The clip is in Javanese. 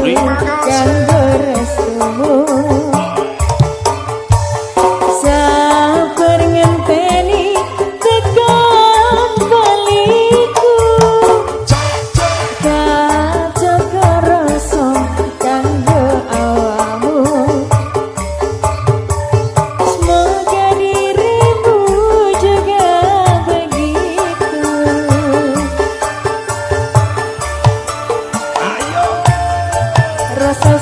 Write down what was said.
kanggo restumu sabar ngenteni tekan baliku kajaga rasa kanggo awamu semoga dirimu juga begitu. Ayo rasa